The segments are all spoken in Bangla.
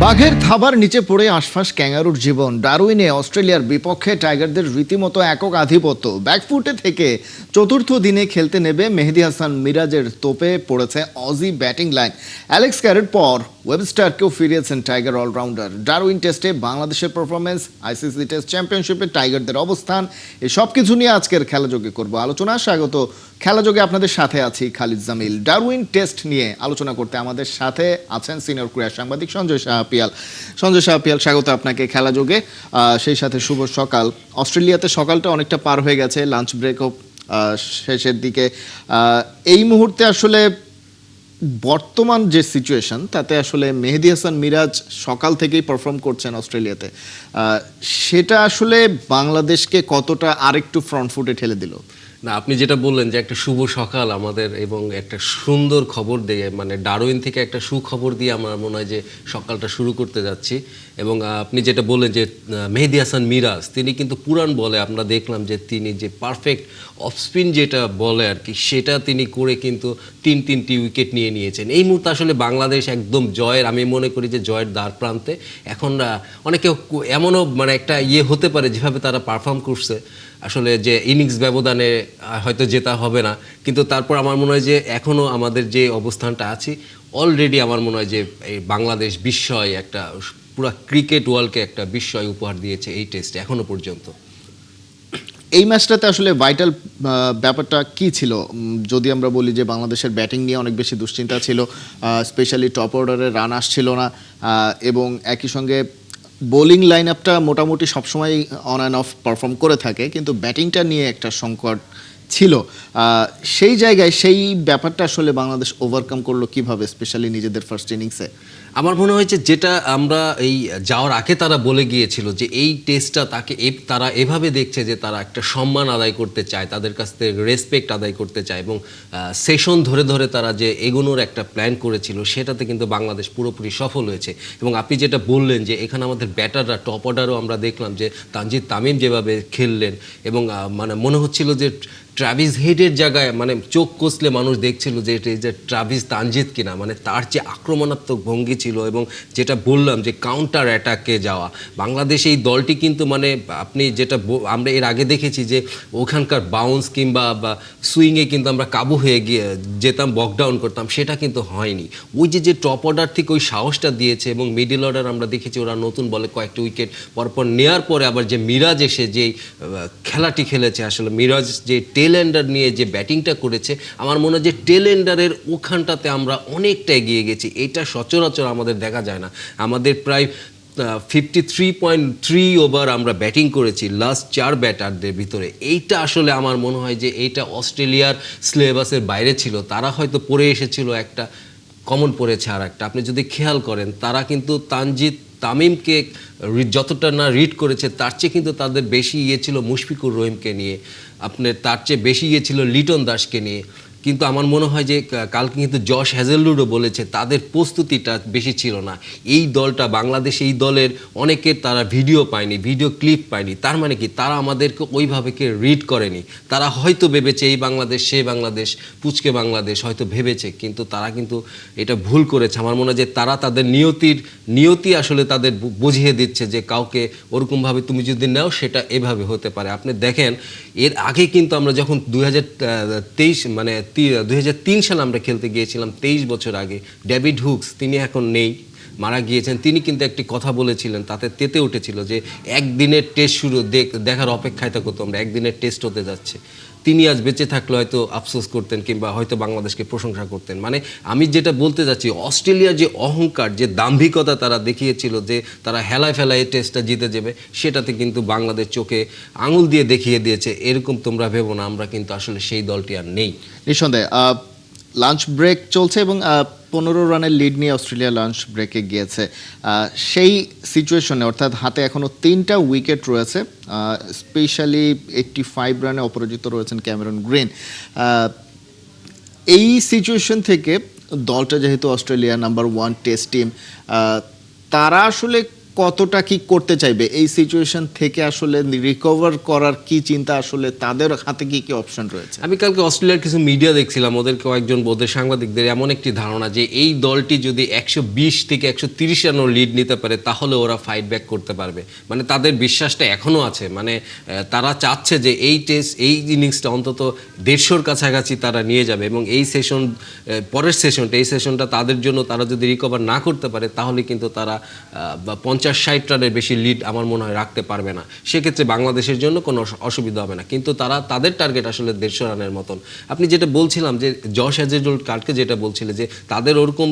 বাঘের থাবার নিচে পড়ে আশফাশ ক্যাঙ্গারুর জীবন। ডারউইনে অস্ট্রেলিয়ার বিপক্ষে টাইগারদের রীতিমতো একক আধিপত্য। ব্যাকফুটে থেকে চতুর্থ দিনে খেলতে নেবে মেহেদী হাসান মিরাজের তোপে পড়েছে অজি ব্যাটিং লাইন। অ্যালেক্স ক্যারের পর ওয়েবস্টারকেও ফিরিয়েছেন টাইগার অলরাউন্ডার। ডারউইন টেস্টে বাংলাদেশের পারফরমেন্স, আইসিসি টেস্ট চ্যাম্পিয়নশিপে টাইগারদের অবস্থান, এই সব কিছু নিয়ে আজকের খেলাযোগে করব আলোচনা। স্বাগত খেলাযোগে, আপনাদের সাথে আছি খালিদ জামিল। ডারউইন টেস্ট নিয়ে আলোচনা করতে আমাদের সাথে আছেন সিনিয়র ক্রীড়া সাংবাদিক সঞ্জয় সাহাপিয়াল। সঞ্জয় সাহাপিয়াল, স্বাগত আপনাকে খেলাযোগে। সেই সাথে শুভ সকাল। অস্ট্রেলিয়াতে সকালটা অনেকটা পার হয়ে গেছে, লাঞ্চ ব্রেকও শেষের দিকে। এই মুহূর্তে আসলে বর্তমান যে সিচুয়েশন, তাতে আসলে মেহেদী হাসান মিরাজ সকাল থেকেই পারফর্ম করছেন অস্ট্রেলিয়াতে, সেটা আসলে বাংলাদেশকে কতটা আরেকটু ফ্রন্ট ফুটে ঠেলে দিল? না, আপনি যেটা বললেন যে একটা শুভ সকাল আমাদের এবং একটা সুন্দর খবর দিয়ে, মানে ডারউইন থেকে একটা সুখবর দিয়ে আমার মনে হয় যে সকালটা শুরু করতে যাচ্ছি। এবং আপনি যেটা বললেন যে মেহেদী হাসান মিরাজ, তিনি কিন্তু পুরান বলে আমরা দেখলাম যে তিনি যে পারফেক্ট অফ স্পিন যেটা বলে আর কি, সেটা তিনি করে কিন্তু তিনটি উইকেট নিয়ে নিয়েছেন। এই মুহূর্তে আসলে বাংলাদেশ একদম জয়ের, আমি মনে করি যে জয়ের দ্বার প্রান্তে। এখন অনেকে এমনও মানে একটা হতে পারে যেভাবে তারা পারফর্ম করছে, আসলে যে ইনিংস ব্যবধানে হয়তো জেতা হবে না, কিন্তু তারপর আমার মনে হয় যে এখনও আমাদের যে অবস্থানটা আছি, অলরেডি আমার মনে হয় যে এই বাংলাদেশ বিস্ময়, একটা পুরো ক্রিকেট ওয়ার্ল্ডকে একটা বিস্ময় উপহার দিয়েছে এই টেস্টে এখনো পর্যন্ত। এই ম্যাচটাতে আসলে ভাইটাল ব্যাপারটা কি ছিল? যদি আমরা বলি যে বাংলাদেশের ব্যাটিং নিয়ে অনেক বেশি দুশ্চিন্তা ছিল, স্পেশালি টপ অর্ডারে রান আসছিল না, এবং একই সঙ্গে বোলিং লাইন আপটা মোটামুটি সবসময় অন অ্যান্ড অফ পারফর্ম করে থাকে, কিন্তু ব্যাটিংটা নিয়ে একটা সংকট ছিল। সেই জায়গায় সেই ব্যাপারটা আসলে বাংলাদেশ ওভারকাম করলো কিভাবে, স্পেশালি নিজেদের ফার্স্ট ইনিংসে? আমার মনে হয়েছে যেটা আমরা এই যাওয়ার আগে তারা বলে গিয়েছিল যে এই টেস্টটা তারা এভাবে দেখছে যে তারা একটা সম্মান আদায় করতে চায়, তাদের কাছ থেকে রেসপেক্ট আদায় করতে চায়, এবং সেশন ধরে ধরে তারা যে এগোনোর একটা প্ল্যান করেছিল, সেটাতে কিন্তু বাংলাদেশ পুরোপুরি সফল হয়েছে। এবং আপনি যেটা বললেন যে এখানে আমাদের ব্যাটাররা, টপ অর্ডারও আমরা দেখলাম যে তানজিদ তামিম যেভাবে খেললেন, এবং মানে মনে হচ্ছিল যে ট্রাভিস হেডের জায়গায় মানে চোখ কষলে মানুষ দেখছিল যে এটা যে ট্রাভিস তানজিদ কিনা, মানে তার যে আক্রমণাত্মক ভঙ্গি ছিল, এবং যেটা বললাম যে কাউন্টার অ্যাটাকে যাওয়া বাংলাদেশ এই দলটি কিন্তু মানে আপনি যেটা আমরা এর আগে দেখেছি যে ওখানকার বাউন্স কিংবা সুইংয়ে কিন্তু আমরা কাবু হয়ে গিয়ে যেতাম, বকডাউন করতাম, সেটা কিন্তু হয়নি। ওই যে টপ অর্ডার থেকে ওই সাহসটা দিয়েছে, এবং মিডল অর্ডার আমরা দেখেছি ওরা নতুন বলে কয়েকটা উইকেট পরপর নেওয়ার পরে আবার যে মিরাজ এসে যে খেলাটি খেলেছে, আসলে মিরাজ যে টেল এন্ডার নিয়ে যে ব্যাটিংটা করেছে, আমার মনে হয় যে টেল এন্ডারের ওখানটাতে আমরা অনেকটা এগিয়ে গেছি। এটা সচরাচর আমাদের দেখা যায় না। আমাদের প্রায় 53.3 ওভার আমরা ব্যাটিং করেছি লাস্ট 4 ব্যাটারদের ভিতরে। এইটা আসলে আমার মনে হয় যে এইটা অস্ট্রেলিয়ার সিলেবাসের বাইরে ছিল। তারা হয়তো পড়ে এসেছিল একটা, কমন পড়েছে আর একটা। আপনি যদি খেয়াল করেন, তারা কিন্তু তানজিদ তামিমকে যতটা না রিড করেছে, তার চেয়ে কিন্তু তাদের বেশি ছিল মুশফিকুর রহিমকে নিয়ে, আপনার তার চেয়ে বেশি ছিল লিটন দাসকে নিয়ে। কিন্তু আমার মনে হয় যে কালকে কিন্তু জশ হ্যাজেলউডও বলেছে তাদের প্রস্তুতিটা বেশি ছিল না। এই দলটা, বাংলাদেশ এই দলের অনেকের তারা ভিডিও পায়নি, ভিডিও ক্লিপ পায়নি। তার মানে কি, তারা আমাদেরকে ওইভাবে রিড করেনি। তারা হয়তো ভেবেছে এই বাংলাদেশ, সে বাংলাদেশ, পুচকে বাংলাদেশ হয়তো ভেবেছে, কিন্তু তারা কিন্তু এটা ভুল করেছে। আমার মনে হয় যে তারা তাদের নিয়তি আসলে তাদের বুঝিয়ে দিচ্ছে যে কাউকে ওরকমভাবে তুমি যদি নাও, সেটা এভাবে হতে পারে। আপনি দেখেন, এর আগে কিন্তু আমরা যখন 2023 মানে 2003 সালে আমরা খেলতে গিয়েছিলাম, 23 বছর আগে, ডেভিড হুকস, তিনি এখন নেই, মারা গিয়েছেন। তিনি কিন্তু একটি কথা বলেছিলেন, তাতে তেতে উঠেছিল যে একদিনের টেস্ট শুরু দেখার অপেক্ষায় থাকো তোমরা, একদিনের টেস্ট হতে যাচ্ছে। তিনি আজ বেঁচে থাকলে হয়তো আফসোস করতেন, কিংবা হয়তো বাংলাদেশকে প্রশংসা করতেন। মানে আমি যেটা বলতে যাচ্ছি, অস্ট্রেলিয়ার যে অহংকার, যে দাম্ভিকতা তারা দেখিয়েছিল যে তারা হেলায় ফেলায় টেস্টটা জিতে যাবে, সেটাতে কিন্তু বাংলাদেশ চোখে আঙুল দিয়ে দেখিয়ে দিয়েছে এরকম তোমরা ভেবো না, আমরা কিন্তু আসলে সেই দলটি আর নেই। নিঃসন্দেহে লাঞ্চ ব্রেক চলছে এবং 15 রানের লিড নিয়ে অস্ট্রেলিয়া লাঞ্চ ব্রেকে গিয়েছে। সেই সিচুয়েশনে, অর্থাৎ হাতে এখনও 3টা উইকেট রয়েছে, স্পেশালি 85 রানে অপরাজিত রয়েছেন ক্যামেরন গ্রিন। এই সিচুয়েশন থেকে দলটা, যেহেতু অস্ট্রেলিয়া নাম্বার 1 টেস্ট টিম, তারা আসলে কতটা কি করতে চাইবে এই সিচুয়েশন থেকে, আসলে রিকভার করার কি চিন্তা, আসলে তাদের হাতে কি কি অপশন রয়েছে? আমি কালকে অস্ট্রেলিয়ার কিছু মিডিয়া দেখছিলাম, ওদের কয়েকজন ওদের সাংবাদিকদের এমন একটি ধারণা যে এই দলটি যদি 120 থেকে 130 রানও লিড নিতে পারে তাহলে ওরা ফাইট ব্যাক করতে পারবে। মানে তাদের বিশ্বাসটা এখনো আছে, মানে তারা চাচ্ছে যে এই এই ইনিংসটা অন্তত 150-র কাছাকাছি তারা নিয়ে যাবে, এবং এই সেশন পরের এই সেশনটা তাদের জন্য তারা যদি রিকভার না করতে পারে তাহলে কিন্তু তারা 50-60 রানের বেশি লিড আমার মনে হয় রাখতে পারবে না। সেক্ষেত্রে বাংলাদেশের জন্য কোনো অসুবিধা হবে না, কিন্তু তাদের টার্গেট আসলে 150 রানের মতন। আপনি যেটা বলছিলাম যে জশ হ্যাজেলউড কালকে যেটা বলছিলেন যে তাদের ওরকম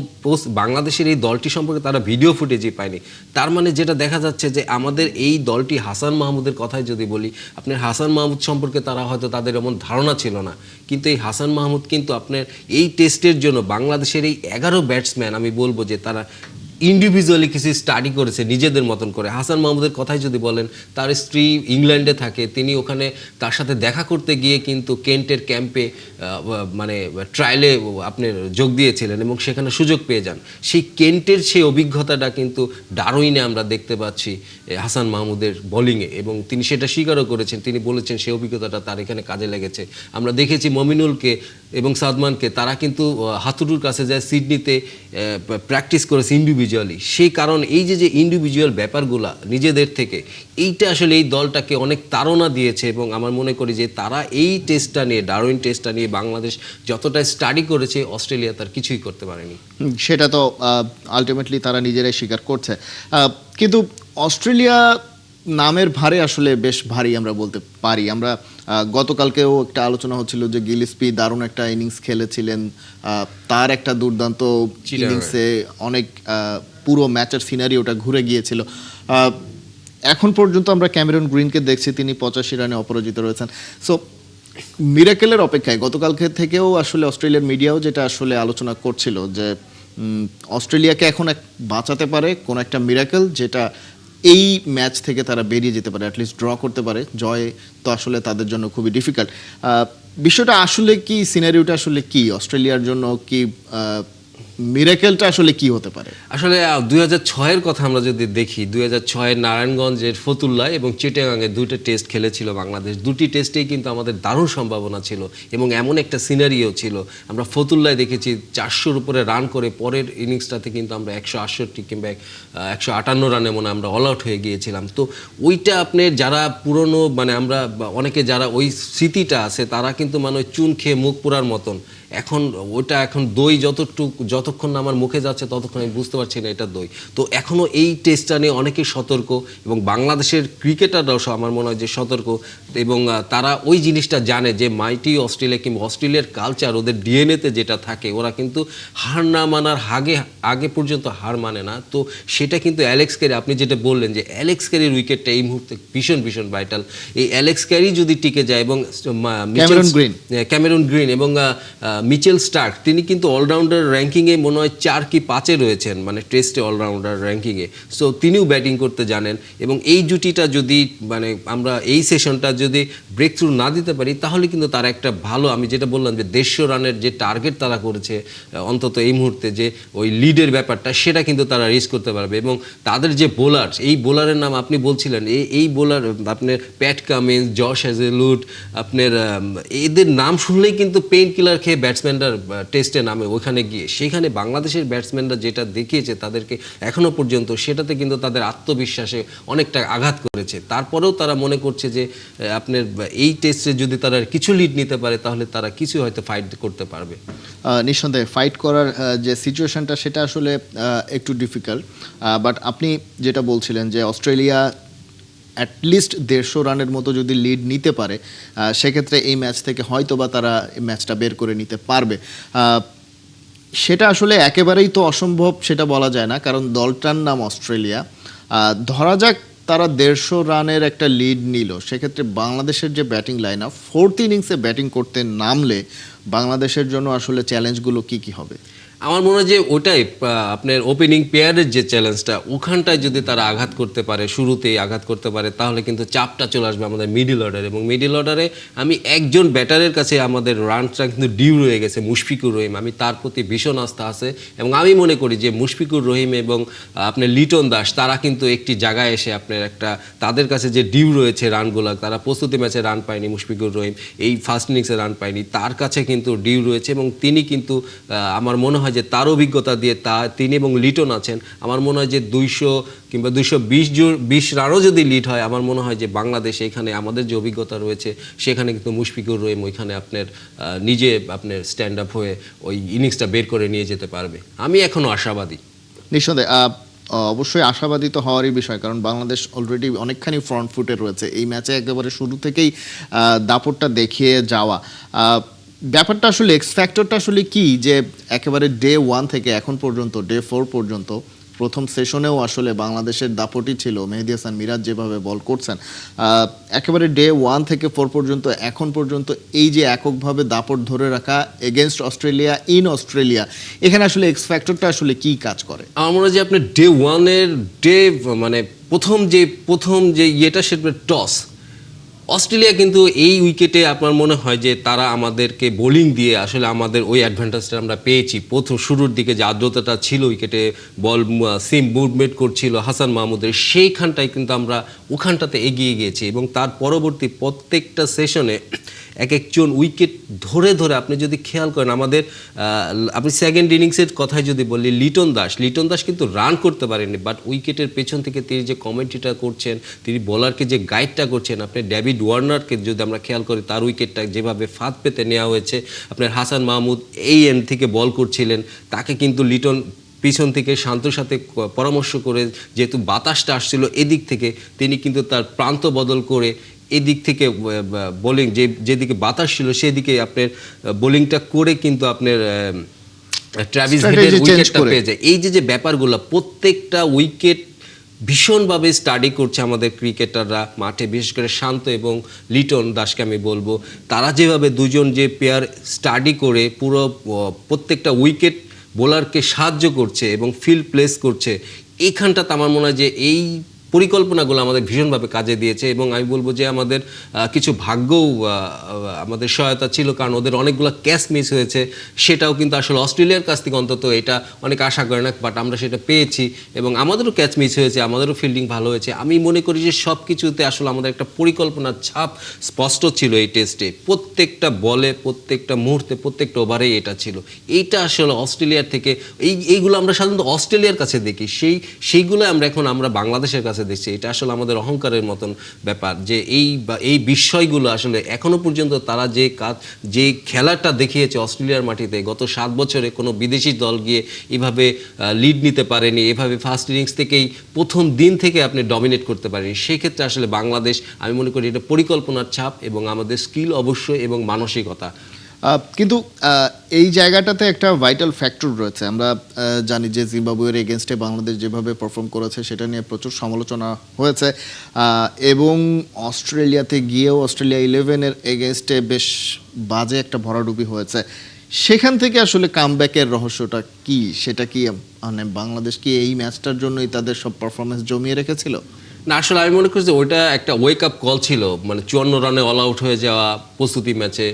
বাংলাদেশের এই দলটি সম্পর্কে তারা ভিডিও ফুটেজই পায়নি, তার মানে যেটা দেখা যাচ্ছে যে আমাদের এই দলটি হাসান মাহমুদের কথাই যদি বলি, আপনার হাসান মাহমুদ সম্পর্কে তারা হয়তো তাদের এমন ধারণা ছিল না, কিন্তু এই হাসান মাহমুদ কিন্তু আপনার এই টেস্টের জন্য বাংলাদেশের এই 11 ব্যাটসম্যান আমি বলবো যে তারা ইন্ডিভিজুয়ালি কিছু স্টাডি করেছে নিজেদের মতন করে। হাসান মাহমুদের কথাই যদি বলেন, তার স্ত্রী ইংল্যান্ডে থাকে, তিনি ওখানে তার সাথে দেখা করতে গিয়ে কিন্তু কেন্টের ক্যাম্পে মানে ট্রায়ালে আপনার যোগ দিয়েছিলেন এবং সেখানে সুযোগ পেয়ে যান। সেই কেন্টের সেই অভিজ্ঞতাটা কিন্তু ডারউইনে আমরা দেখতে পাচ্ছি হাসান মাহমুদের বোলিংয়ে, এবং তিনি সেটা স্বীকারও করেছেন, তিনি বলেছেন সেই অভিজ্ঞতাটা তার এখানে কাজে লেগেছে। আমরা দেখেছি মমিনুলকে এবং সাদমানকে, তারা কিন্তু হাতুড়ুর কাছে যায় সিডনিতে প্র্যাকটিস করেছে ইন্ডিভিজুয়ালি। সেই কারণ এই যে ইন্ডিভিজুয়াল ব্যাপারগুলা নিজেদের থেকে, এইটা আসলে এই দলটাকে অনেক তাড়না দিয়েছে, এবং আমার মনে করি যে তারা এই টেস্টটা নিয়ে, ডারউইন টেস্টটা নিয়ে বাংলাদেশ যতটা স্টাডি করেছে অস্ট্রেলিয়া তার কিছুই করতে পারেনি। সেটা তো আলটিমেটলি তারা নিজেরাই স্বীকার করছে, কিন্তু অস্ট্রেলিয়া নামের ভারে আসলে বেশ ভারী আমরা বলতে পারি। আমরা গতকালকেও একটা আলোচনা হচ্ছিল যে গিলিসপি দারুণ একটা ইনিংস খেলেছিলেন, তার একটা দুর্দান্ত ইনিংসে অনেক পুরো ম্যাচের সিনারিওটা ঘুরে গিয়েছিল। এখন পর্যন্ত আমরা ক্যামেরন গ্রিনকে দেখছি, তিনি 85 রানে অপরাজিত রয়েছেন। সো মিরাকেলের অপেক্ষায় গতকালকে থেকেও আসলে অস্ট্রেলিয়ার মিডিয়াও যেটা আসলে আলোচনা করছিল যে অস্ট্রেলিয়াকে এখন বাঁচাতে পারে কোন একটা মিরাকেল, যেটা এই ম্যাচ থেকে তারা বেরিয়ে যেতে পারে, অ্যাটলিস্ট ড্র করতে পারে। জয় তো আসলে তাদের জন্য খুবই ডিফিকাল্ট। বিষয়টা আসলে কি, সিনারিওটা আসলে কি অস্ট্রেলিয়ার জন্য, কি মিরাকেলটা আসলে কি হতে পারে? আসলে 2006-এর কথা আমরা যদি দেখি, 2006-এর নারায়ণগঞ্জের ফতুল্লায় এবং চিটাগাংয়ে দুটো টেস্ট খেলেছিল বাংলাদেশ। দুটি টেস্টেই কিন্তু আমাদের দারুণ সম্ভাবনা ছিল এবং এমন একটা সিনারিও ছিল। আমরা ফতুল্লায় দেখেছি 400-র উপরে রান করে পরের ইনিংসটাতে কিন্তু আমরা 168 কিংবা 158 রানে মনে আমরা অল আউট হয়ে গিয়েছিলাম। তো ওইটা আপনি যারা পুরনো, মানে আমরা অনেকে যারা ওই স্মৃতিটা আছে তারা কিন্তু মানে চুন খেয়ে মুখ পোড়ার মতন। এখন দই যতক্ষণ না আমার মুখে যাচ্ছে ততক্ষণ আমি বুঝতে পারছি না এটা দই। তো এখনও এই টেস্টটা নিয়ে অনেকেই সতর্ক, এবং বাংলাদেশের ক্রিকেটাররাও আমার মনে হয় যে সতর্ক, এবং তারা ওই জিনিসটা জানে যে মাইটি অস্ট্রেলিয়া কিংবা অস্ট্রেলিয়ার কালচার, ওদের ডিএনএতে যেটা থাকে, ওরা কিন্তু হার না মানার আগে পর্যন্ত হার মানে না। তো সেটা কিন্তু অ্যালেক্স ক্যারি, আপনি যেটা বললেন যে অ্যালেক্স ক্যারির উইকেটটা এই মুহূর্তে ভীষণ ভীষণ ভাইটাল। এই অ্যালেক্স ক্যারি যদি টিকে যায় এবং ক্যামেরন গ্রিন এবং মিচেল স্টার্ক, তিনি কিন্তু অলরাউন্ডার র্যাঙ্কিংয়ে মনে হয় 4 কি 5-এ রয়েছেন, মানে টেস্টে অলরাউন্ডার র্যাঙ্কিংয়ে। সো তিনিও ব্যাটিং করতে জানেন, এবং এই জুটিটা যদি মানে আমরা এই সেশনটা যদি ব্রেক থ্রু না দিতে পারি তাহলে কিন্তু তারা একটা ভালো, আমি যেটা বললাম যে 150 রানের যে টার্গেট তারা করেছে অন্তত এই মুহূর্তে, যে ওই লিডের ব্যাপারটা, সেটা কিন্তু তারা রিচ করতে পারবে। এবং তাদের যে বোলার, এই বোলারের নাম আপনি বলছিলেন, এই বোলার আপনার প্যাট কামিন্স, জশ হ্যাজেলউড, আপনার এদের নাম শুনলেই কিন্তু পেইন কিলার খেয়ে ব্যাটসম্যানরা টেস্টে নামে ওখানে গিয়ে। সেখানে বাংলাদেশের ব্যাটসম্যানরা যেটা দেখিয়েছে তাদেরকে এখনো পর্যন্ত, সেটাতে কিন্তু তাদের আত্মবিশ্বাসে অনেকটা আঘাত করেছে। তারপরেও তারা মনে করছে যে আপনার এই টেস্টে যদি তারা কিছু লিড নিতে পারে তাহলে তারা কিছু হয়তো ফাইট করতে পারবে। নিঃসন্দেহে ফাইট করার যে সিচুয়েশনটা সেটা আসলে একটু ডিফিকাল্ট, বাট আপনি যেটা বলছিলেন যে অস্ট্রেলিয়া অ্যাটলিস্ট 150 রানের মতো যদি লিড নিতে পারে, সেক্ষেত্রে এই ম্যাচ থেকে হয়তো বা তারা এই ম্যাচটা বের করে নিতে পারবে। সেটা আসলে একেবারেই তো অসম্ভব সেটা বলা যায় না, কারণ দলটার নাম অস্ট্রেলিয়া। ধরা যাক তারা 150 রানের একটা লিড নিল, সেক্ষেত্রে বাংলাদেশের যে ব্যাটিং লাইন আপ, 4th ইনিংসে ব্যাটিং করতে নামলে বাংলাদেশের জন্য আসলে চ্যালেঞ্জগুলো কি কি হবে? আমার মনে হয় যে ওটাই আপনার ওপেনিং পেয়ারের যে চ্যালেঞ্জটা ওখানটায় যদি তারা আঘাত করতে পারে, শুরুতেই আঘাত করতে পারে, তাহলে কিন্তু চাপটা চলে আসবে আমাদের মিডল অর্ডারে। এবং মিডল অর্ডারে আমি একজন ব্যাটারের কাছে আমাদের রানটা কিন্তু ডিউ রয়ে গেছে, মুশফিকুর রহিম। আমি তার প্রতি ভীষণ আস্থা আছে এবং আমি মনে করি যে মুশফিকুর রহিম এবং আপনার লিটন দাস তারা কিন্তু একটি জায়গায় এসে আপনার একটা তাদের কাছে যে ডিউ রয়েছে রানগুলো, তারা প্রস্তুতি ম্যাচে রান পায়নি, মুশফিকুর রহিম এই ফার্স্ট ইনিংসে রান পায়নি, তার কাছে কিন্তু ডিউ রয়েছে এবং তিনি কিন্তু আমার মনে হয় যে তার অভিজ্ঞতা দিয়ে তিনি এবং লিটন আছেন, আমার মনে হয় যে 200 কিংবা 220 রানও যদি লিড হয়, আমার মনে হয় যে বাংলাদেশ এখানে আমাদের যে অভিজ্ঞতা রয়েছে সেখানে কিন্তু মুশফিকুর রহিম ওইখানে আপনার নিজে আপনার স্ট্যান্ড আপ হয়ে ওই ইনিংসটা বের করে নিয়ে যেতে পারবে। আমি এখনো আশাবাদী। নিঃসন্দেহে অবশ্যই আশাবাদী তো হওয়ারই বিষয়, কারণ বাংলাদেশ অলরেডি অনেকখানি ফ্রন্ট ফুটে রয়েছে এই ম্যাচে, একেবারে শুরু থেকেই দাপটটা দেখিয়ে যাওয়া। ব্যাপারটা আসলে এক্স ফ্যাক্টরটা আসলে কি, যে একেবারে ডে 1 থেকে এখন পর্যন্ত ডে 4 পর্যন্ত প্রথম সেশনেও আসলে বাংলাদেশের দাপটই ছিল, মেহেদী হাসান মিরাজ যেভাবে বল করছেন, একেবারে ডে 1 থেকে 4 পর্যন্ত এখন পর্যন্ত এই যে এককভাবে দাপট ধরে রাখা এগেনস্ট অস্ট্রেলিয়া, ইন অস্ট্রেলিয়া, এখানে আসলে এক্স ফ্যাক্টরটা আসলে কি কাজ করে? আমার মনে হয় যে আপনার ডে 1-এর মানে প্রথম যে ইয়েটা সেটা টস। অস্ট্রেলিয়া কিন্তু এই উইকেটে আপনার মনে হয় যে তারা আমাদেরকে বোলিং দিয়ে আসলে আমাদের ওই অ্যাডভান্টেজটা আমরা পেয়েছি। প্রথম শুরুর দিকে যে আর্দ্রতাটা ছিল উইকেটে, বল সিম মুভমেন্ট করছিল হাসান মাহমুদের, সেইখানটায় কিন্তু আমরা ওখানটাতে এগিয়ে গিয়েছি এবং তার পরবর্তী প্রত্যেকটা সেশনে এক একজন উইকেট ধরে ধরে আপনি যদি খেয়াল করেন আমাদের আপনি সেকেন্ড ইনিংসের কথাই যদি বলি, লিটন দাস কিন্তু রান করতে পারেননি, বাট উইকেটের পেছন থেকে তিনি যে কমেন্ট্রিটা করছেন, তিনি বোলারকে যে গাইডটা করছেন, আপনি ডেভিড ওয়ার্নারকে যদি আমরা খেয়াল করি তার উইকেটটা যেভাবে ফাঁদ পেতে নেওয়া হয়েছে, আপনার হাসান মাহমুদ এই এন্ড থেকে বল করছিলেন, তাকে কিন্তু লিটন পিছন থেকে শান্তর সাথে পরামর্শ করে, যেহেতু বাতাসটা আসছিল এদিক থেকে, তিনি কিন্তু তার প্রান্ত বদল করে এদিক থেকে বোলিং যেদিকে বাতাস ছিল সেদিকে আপনার বোলিংটা করে কিন্তু আপনার ট্রাভিস হেডের উইকেটটা পেয়ে যায়। এই যে ব্যাপারগুলো প্রত্যেকটা উইকেট ভীষণভাবে স্টাডি করছে আমাদের ক্রিকেটাররা মাঠে, বিশেষ করে শান্ত এবং লিটন দাসকে আমি বলবো, তারা যেভাবে দুজন যে পেয়ার স্টাডি করে পুরো প্রত্যেকটা উইকেট বোলারকে সাহায্য করছে এবং ফিল্ড প্লেস করছে, এইখানটাতে আমার মনে হয় যে এই পরিকল্পনাগুলো আমাদের ভীষণভাবে কাজে দিয়েছে এবং আমি বলবো যে আমাদের কিছু ভাগ্যও আমাদের সহায়তা ছিল, কারণ ওদের অনেকগুলো ক্যাচ মিস হয়েছে, সেটাও কিন্তু আসলে অস্ট্রেলিয়ার কাছ থেকে অন্তত এটা অনেক আশা করে না, বাট আমরা সেটা পেয়েছি এবং আমাদেরও ক্যাচ মিস হয়েছে, আমাদেরও ফিল্ডিং ভালো হয়েছে। আমি মনে করি যে সব কিছুতে আসলে আমাদের একটা পরিকল্পনার ছাপ স্পষ্ট ছিল এই টেস্টে, প্রত্যেকটা বলে, প্রত্যেকটা মুহূর্তে, প্রত্যেকটা ওভারেই এটা ছিল। এইটা আসলে অস্ট্রেলিয়ার থেকে এইগুলো আমরা সাধারণত অস্ট্রেলিয়ার কাছে দেখি, সেইগুলো আমরা বাংলাদেশের কাছে দেখছি। এটা আসলে আমাদের অহংকারের মতন ব্যাপার যে এই বিষয়গুলো আসলে এখনো পর্যন্ত তারা যে খেলাটা দেখিয়েছে অস্ট্রেলিয়ার মাটিতে গত 7 বছরে কোনো বিদেশি দল গিয়ে এভাবে লিড নিতে পারেনি, এভাবে ফার্স্ট ইনিংস থেকেই প্রথম দিন থেকে আপনি ডমিনেট করতে পারেনি। সেক্ষেত্রে আসলে বাংলাদেশ, আমি মনে করি এটা পরিকল্পনার ছাপ এবং আমাদের স্কিল অবশ্যই এবং মানসিকতা। কিন্তু এই জায়গাটাতে একটা ভাইটাল ফ্যাক্টর রয়েছে। আমরা জানি যে জিম্বাবুয়ের এগেনস্টে বাংলাদেশ যেভাবে পারফর্ম করেছে সেটা নিয়ে প্রচুর সমালোচনা হয়েছে এবং অস্ট্রেলিয়াতে গিয়েও অস্ট্রেলিয়া 11-এর এগেনস্টে বেশ বাজে একটা ভরাডুবি হয়েছে। সেখান থেকে আসলে কামব্যাকের রহস্যটা কি, সেটা কি মানে বাংলাদেশ কি এই ম্যাচটার জন্যই তাদের সব পারফরমেন্স জমিয়ে রেখেছিল? না, আসলে আমি মনে করি যে ওইটা একটা ওয়েক আপ কল ছিল, মানে 54 রানে অল আউট হয়ে যাওয়া প্রস্তুতি ম্যাচে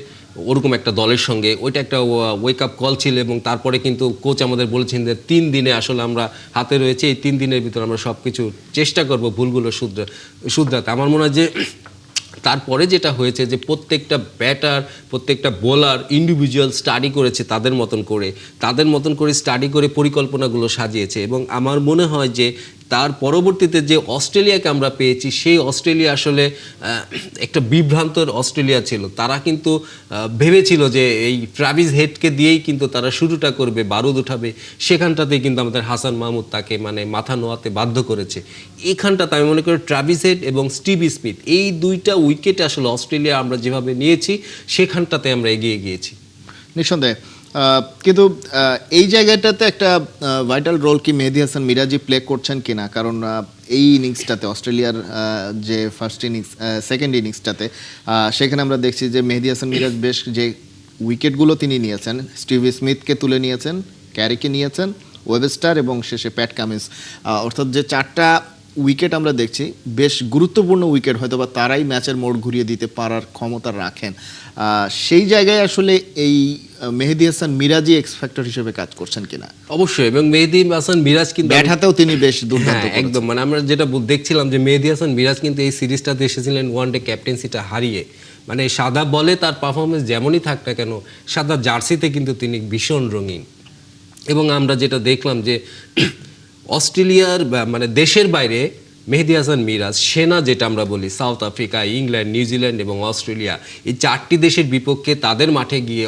ওরকম একটা দলের সঙ্গে, ওইটা একটা ওয়েক আপ কল ছিল এবং তারপরে কিন্তু কোচ আমাদের বলেছেন যে 3 দিনে আসলে আমরা হাতে রয়েছে, এই 3 দিনের ভিতরে আমরা সব কিছু চেষ্টা করব ভুলগুলো শুধরাতে। আমার মনে হয় যে তারপরে যেটা হয়েছে যে প্রত্যেকটা ব্যাটার, প্রত্যেকটা বোলার ইন্ডিভিজুয়াল স্টাডি করেছে তাদের মতন করে স্টাডি করে পরিকল্পনাগুলো সাজিয়েছে এবং আমার মনে হয় যে তার পরবর্তীতে যে অস্ট্রেলিয়াকে আমরা পেয়েছি, সেই অস্ট্রেলিয়া আসলে একটা বিভ্রান্তর অস্ট্রেলিয়া ছিল। তারা কিন্তু ভেবেছিল যে এই ট্রাভিস হেডকে দিয়েই কিন্তু তারা শুরুটা করবে, বারুদ উঠাবে, সেখানটাতেই কিন্তু আমাদের হাসান মাহমুদ তাকে মানে মাথা নোয়াতে বাধ্য করেছে। এখানটাতে আমি মনে করি ট্রাভিস হেড এবং স্টিভ স্মিথ এই দুইটা উইকেটে আসলে অস্ট্রেলিয়া আমরা যেভাবে নিয়েছি সেখানটাতে আমরা এগিয়ে গিয়েছি নিঃসন্দেহে। কিন্তু এই জায়গাটাতে একটা ভাইটাল রোল কি মেহেদী হাসান মিরাজি প্লে করছেন কিনা, কারণ এই ইনিংসটাতে অস্ট্রেলিয়ার যে সেকেন্ড ইনিংসটাতে সেখানে আমরা দেখছি যে মেহেদী হাসান মিরাজ বেশ যে উইকেটগুলো তিনি নিয়েছেন, স্টিভ স্মিথকে তুলে নিয়েছেন ক্যারিকে নিয়েছেন, ওয়েবস্টার এবং শেষে প্যাট কামিন্স। অর্থাৎ যে 4টা উইকেট আমরা দেখছি, বেশ গুরুত্বপূর্ণ উইকেট, হয়তো বা তারাই ম্যাচের মোড় ঘুরিয়ে দিতে পারার ক্ষমতা রাখেন। সেই জায়গায় আসলে এই মেহেদী হাসান মিরাজই এক্স ফ্যাক্টর হিসেবে কাজ করছেন কিনা? অবশ্যই, এবং মেহেদী হাসান মিরাজ কিন্তু ব্যাট হাতেও তিনি বেশ দুর্দান্ত হ্যাঁ, একদম, মানে আমরা যেটা দেখছিলাম যে মেহেদী হাসান মিরাজ কিন্তু এই সিরিজটাতে এসেছিলেন ওয়ানডে ক্যাপ্টেন্সিটা হারিয়ে, মানে সাদা বলে তার পারফরমেন্স যেমনই থাক না কেন, সাদা জার্সিতে কিন্তু তিনি ভীষণ রঙিন। এবং আমরা যেটা দেখলাম যে অস্ট্রেলিয়ার মানে দেশের বাইরে মেহেদী হাসান মিরাজ সেনা, যেটা আমরা বলি, সাউথ আফ্রিকা, ইংল্যান্ড, নিউজিল্যান্ড এবং অস্ট্রেলিয়া, এই 4টি দেশের বিপক্ষে তাদের মাঠে গিয়ে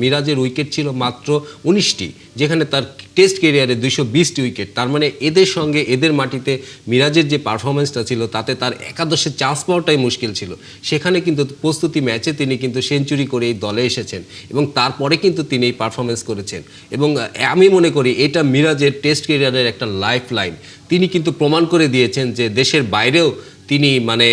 মিরাজের উইকেট ছিল মাত্র 19টি, যেখানে তার টেস্ট ক্যারিয়ারে 220টি উইকেট। তার মানে এদের সঙ্গে এদের মাটিতে মিরাজের যে পারফরমেন্সটা ছিল তাতে তার একাদশে চান্স পাওয়াটাই মুশকিল ছিল। সেখানে কিন্তু প্রস্তুতি ম্যাচে তিনি কিন্তু সেঞ্চুরি করে এই দলে এসেছেন এবং তারপরে কিন্তু তিনি এই পারফরমেন্স করেছেন। এবং আমি মনে করি এটা মিরাজের টেস্ট ক্যারিয়ারের একটা লাইফ লাইন। তিনি কিন্তু প্রমাণ করে দিয়েছেন যে দেশের বাইরেও তিনি মানে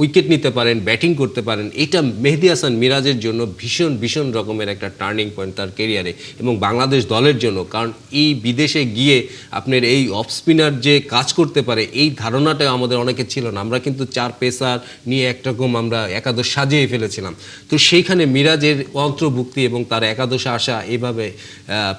উইকেট নিতে পারেন, ব্যাটিং করতে পারেন। এটা মেহেদী হাসান মিরাজের জন্য ভীষণ ভীষণ রকমের একটা টার্নিং পয়েন্ট তার কেরিয়ারে এবং বাংলাদেশ দলের জন্য। কারণ এই বিদেশে গিয়ে আপনার এই অফ স্পিনার যে কাজ করতে পারে এই ধারণাটা আমাদের অনেকের ছিল না। আমরা কিন্তু 4 পেসার নিয়ে একরকম আমরা একাদশ সাজিয়ে ফেলেছিলাম। তো সেইখানে মিরাজের অন্তর্ভুক্তি এবং তার একাদশে আসা, এভাবে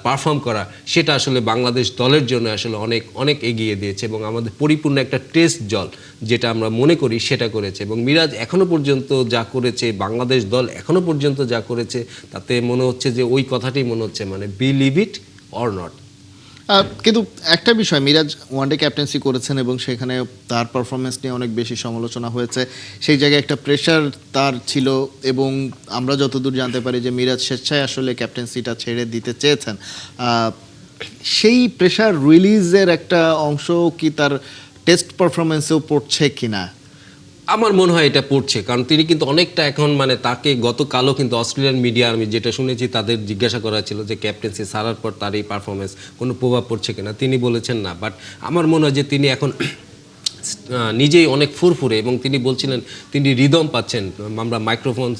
পারফর্ম করা, সেটা আসলে বাংলাদেশ দলের জন্য আসলে অনেক অনেক এগিয়ে দিয়েছে এবং আমাদের পরিপূর্ণ একটা টেস্ট দল যেটা আমরা মনে করি সেটা করেছে। এবং মিরাজ এখনো পর্যন্ত যা করেছে, বাংলাদেশ দল এখনো পর্যন্ত যা করেছে, তাতে মনে হচ্ছে যে ওই কথাটাই মনে হচ্ছে, মানে বিলিভ ইট অর নট। কিন্তু একটা বিষয়, মিরাজ ওয়ানডে ক্যাপ্টেন্সি করেছেন এবং সেখানে তার পারফরমেন্স নিয়ে অনেক বেশি সমালোচনা হয়েছে। সেই জায়গায় একটা প্রেশার তার ছিল এবং আমরা যতদূর জানতে পারি যে মিরাজ স্বেচ্ছায় আসলে ক্যাপ্টেন্সিটা ছেড়ে দিতে চেয়েছেন। সেই প্রেশার রিলিজের একটা অংশ কি তার টেস্ট পারফরমেন্সেও পড়ছে কিনা? আমার মনে হয় এটা পড়ছে, কারণ তিনি কিন্তু অনেকটা এখন মানে তাকে গতকালও কিন্তু অস্ট্রেলিয়ান মিডিয়া, আমি যেটা শুনেছি, তাদের জিজ্ঞাসা করা ছিল যে ক্যাপ্টেন্সি ছাড়ার পর তার এই পারফরমেন্স কোনো প্রভাব পড়ছে কিনা। তিনি বলেছেন না, বাট আমার মনে হয় যে তিনি এখন নিজেই অনেক ফুরফুরে এবং তিনি বলছিলেন তিনি রিদম পাচ্ছেন। আমরা মাইক্রোফোন,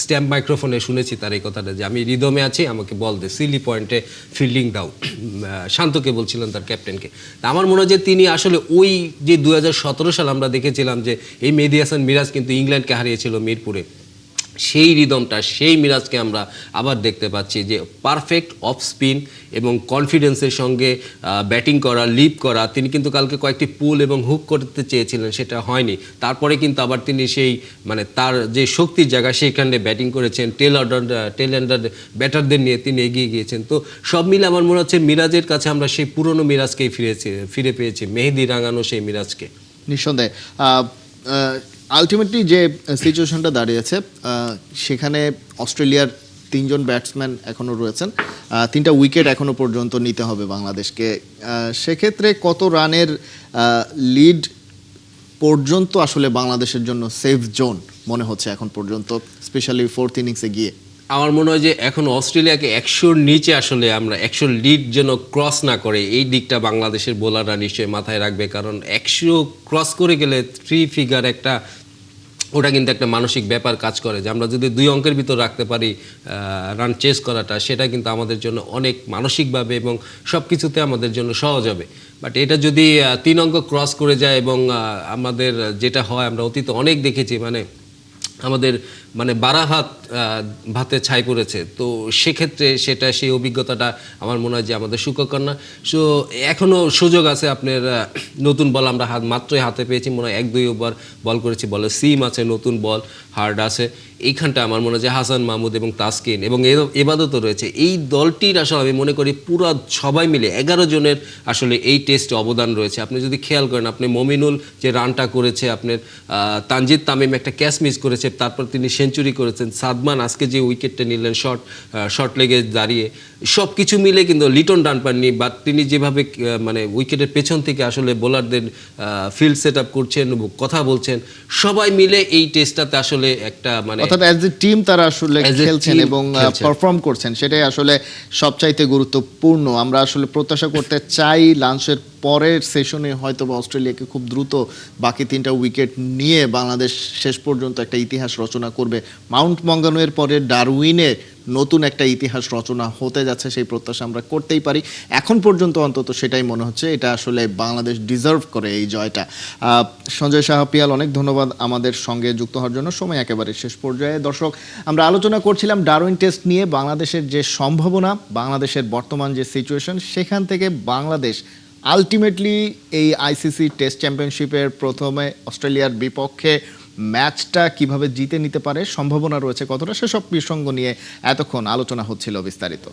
স্ট্যাম্প মাইক্রোফোনে শুনেছি তার এই কথাটা যে আমি রিদমে আছি, আমাকে বল দে, সিলি পয়েন্টে ফিল্ডিং দাও, শান্তকে বলছিলেন তার ক্যাপ্টেনকে। তা আমার মনে হয় যে তিনি আসলে ওই যে 2017 সাল আমরা দেখেছিলাম যে এই মেহেদী হাসান মিরাজ কিন্তু ইংল্যান্ডকে হারিয়েছিল মিরপুরে, সেই রিদমটা, সেই মিরাজকে আমরা আবার দেখতে পাচ্ছি যে পারফেক্ট অফ স্পিন এবং কনফিডেন্সের সঙ্গে ব্যাটিং করা, লিপ করা। তিনি কিন্তু কালকে কয়েকটি পুল এবং হুক করতে চেয়েছিলেন, সেটা হয়নি। তারপরে কিন্তু আবার তিনি সেই মানে তার যে শক্তির জায়গা সেখানে ব্যাটিং করেছেন, টেল এন্ডার ব্যাটারদের নিয়ে তিনি এগিয়ে গিয়েছেন। তো সব মিলে আমার মনে হচ্ছে মিরাজের কাছে আমরা সেই পুরনো মিরাজকেই ফিরে পেয়েছি, মেহেদী রাঙানো সেই মিরাজকে। নিঃসন্দেহে আলটিমেটলি যে সিচুয়েশনটা দাঁড়িয়েছে, সেখানে অস্ট্রেলিয়ার 3 জন ব্যাটসম্যান এখনো রয়েছেন, 3টা উইকেট এখনো পর্যন্ত নিতে হবে বাংলাদেশকে। সেক্ষেত্রে কত রানের লিড পর্যন্ত আসলে বাংলাদেশের জন্য সেফ জোন মনে হচ্ছে এখন পর্যন্ত, স্পেশালি 4th ইনিংসে গিয়ে? আমার মনে হয় যে এখন অস্ট্রেলিয়াকে 100-র নিচে আসলে আমরা 100 লিড যেন ক্রস না করে, এই দিকটা বাংলাদেশের বোলাররা নিশ্চয়ই মাথায় রাখবে। কারণ 100 ক্রস করে গেলে 3 ফিগার একটা, ওটা কিন্তু একটা মানসিক ব্যাপার কাজ করে যে আমরা যদি 2 অঙ্কের ভিতর রাখতে পারি রান চেস করাটা, সেটা কিন্তু আমাদের জন্য অনেক মানসিকভাবে এবং সব কিছুতে আমাদের জন্য সহজ হবে। বাট এটা যদি 3 অঙ্ক ক্রস করে যায় এবং আমাদের যেটা হয়, আমরা অতীতে অনেক দেখেছি, মানে আমাদের মানে বাড়া ভাতে ছাই পড়েছে। তো সেক্ষেত্রে সেটা, সেই অভিজ্ঞতাটা আমার মনে হয় যে আমাদের সুখকর না। সো এখনও সুযোগ আছে আপনার, নতুন বল আমরা মাত্রই হাতে পেয়েছি, মনে হয় 1-2 ওভার বল করেছি, বলে সিম আছে, নতুন বল হার্ড আছে। এইখানটা আমার মনে হয় যে হাসান মাহমুদ এবং তাসকিন এবং এবাদতও রয়েছে, এই দলটির আসলে আমি মনে করি পুরো সবাই মিলে 11 জনের আসলে এই টেস্টে অবদান রয়েছে। আপনি যদি খেয়াল করেন, আপনি মমিনুল যে রানটা করেছে, আপনার তানজিদ তামিম একটা ক্যাচ মিস করেছে, তারপর তিনি সেঞ্চুরি করেছেন, সাদমান আজকে যে উইকেটটা নিলেন শর্ট লেগে দাঁড়িয়ে, সব কিছু মিলে কিন্তু লিটন রান পাননি, বাট তিনি যেভাবে মানে উইকেটের পেছন থেকে আসলে বোলারদের ফিল্ড সেট আপ করছেন, কথা বলছেন, সবাই মিলে এই টেস্টটাতে আসলে একটা মানে অর্থাৎ অ্যাজ এ টিম তারা আসলে খেলছেন এবং পারফর্ম করছেন, সেটাই আসলে সবচাইতে গুরুত্বপূর্ণ। আমরা আসলে প্রত্যাশা করতে চাই লাঞ্চের পরের সেশনে হয়তো বা অস্ট্রেলিয়াকে খুব দ্রুত বাকি 3টা উইকেট নিয়ে বাংলাদেশ শেষ পর্যন্ত একটা ইতিহাস রচনা করবে। মাউন্ট মঙ্গানুয়ের পরে ডারউইনে নতুন একটা ইতিহাস রচনা হতে যাচ্ছে, সেই প্রত্যাশা আমরা করতেই পারি। এখন পর্যন্ত অন্তত সেটাই মনে হচ্ছে, এটা আসলে বাংলাদেশ ডিজার্ভ করে এই জয়টা। সঞ্জয় সাহা পিয়াল, অনেক ধন্যবাদ আমাদের সঙ্গে যুক্ত হওয়ার জন্য। সময় একেবারে শেষ পর্যায়ে। দর্শক, আমরা আলোচনা করছিলাম ডারউইন টেস্ট নিয়ে, বাংলাদেশের যে সম্ভাবনা, বাংলাদেশের বর্তমান যে সিচুয়েশন, সেখান থেকে বাংলাদেশ আলটিমেটলি এই আইসিসি টেস্ট চ্যাম্পিয়নশিপের প্রথমে অস্ট্রেলিয়ার বিপক্ষে ম্যাচটা কিভাবে জিতে নিতে পারে, সম্ভাবনা রয়েছে কতটা, সেসব প্রসঙ্গ নিয়ে এতক্ষণ আলোচনা হচ্ছিল বিস্তারিত।